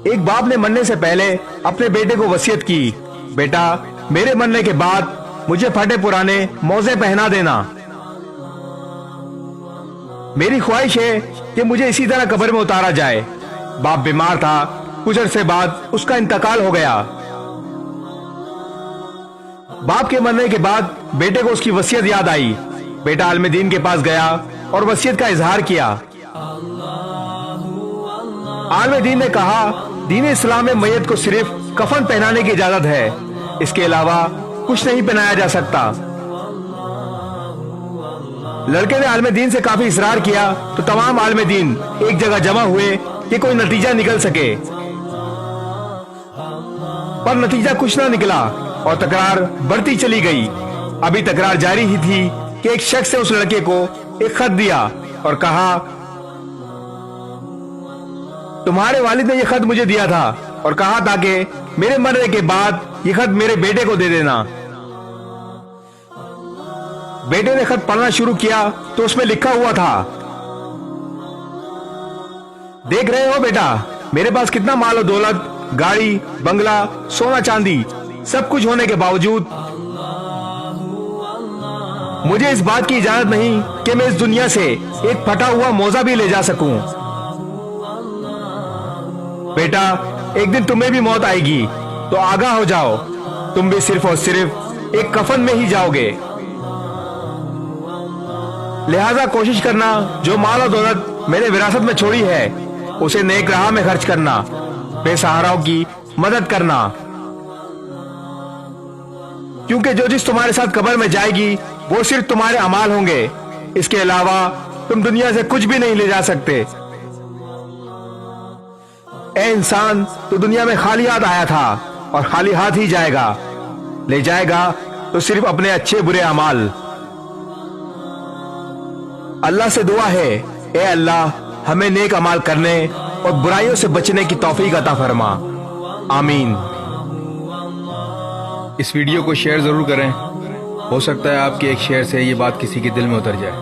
ایک باپ نے مرنے سے پہلے اپنے بیٹے کو وصیت کی، بیٹا میرے مرنے کے بعد مجھے پھٹے پرانے موزے پہنا دینا، میری خواہش ہے کہ مجھے اسی طرح قبر میں اتارا جائے۔ باپ بیمار تھا، کچھ عرصے بعد اس کا انتقال ہو گیا۔ باپ کے مرنے کے بعد بیٹے کو اس کی وصیت یاد آئی۔ بیٹا عالم دین کے پاس گیا اور وصیت کا اظہار کیا۔ عالم دین نے کہا، دین اسلام میں میت کو صرف کفن پہنانے کی اجازت ہے، اس کے علاوہ کچھ نہیں پہنایا جا سکتا۔ لڑکے نے عالم دین سے کافی اصرار کیا تو تمام عالم دین ایک جگہ جمع ہوئے کہ کوئی نتیجہ نکل سکے، پر نتیجہ کچھ نہ نکلا اور تکرار بڑھتی چلی گئی۔ ابھی تکرار جاری ہی تھی کہ ایک شخص نے اس لڑکے کو ایک خط دیا اور کہا، تمہارے والد نے یہ خط مجھے دیا تھا اور کہا تھا کہ میرے مرنے کے بعد یہ خط میرے بیٹے کو دے دینا۔ بیٹے نے خط پڑھنا شروع کیا تو اس میں لکھا ہوا تھا، دیکھ رہے ہو بیٹا، میرے پاس کتنا مال و دولت، گاڑی، بنگلہ، سونا چاندی، سب کچھ ہونے کے باوجود مجھے اس بات کی اجازت نہیں کہ میں اس دنیا سے ایک پھٹا ہوا موزہ بھی لے جا سکوں۔ بیٹا ایک دن تمہیں بھی موت آئے گی تو آگاہ ہو جاؤ، تم بھی صرف اور صرف ایک کفن میں ہی جاؤ گے۔ لہذا کوشش کرنا جو مال و دولت میں نے وراثت میں چھوڑی ہے اسے نیک راہ میں خرچ کرنا، بے سہاراؤں کی مدد کرنا، کیونکہ جو جس تمہارے ساتھ قبر میں جائے گی وہ صرف تمہارے اعمال ہوں گے، اس کے علاوہ تم دنیا سے کچھ بھی نہیں لے جا سکتے۔ اے انسان، تو دنیا میں خالی ہاتھ آیا تھا اور خالی ہاتھ ہی جائے گا، لے جائے گا تو صرف اپنے اچھے برے اعمال۔ اللہ سے دعا ہے، اے اللہ ہمیں نیک اعمال کرنے اور برائیوں سے بچنے کی توفیق عطا فرما، آمین۔ اس ویڈیو کو شیئر ضرور کریں، ہو سکتا ہے آپ کے ایک شیئر سے یہ بات کسی کے دل میں اتر جائے۔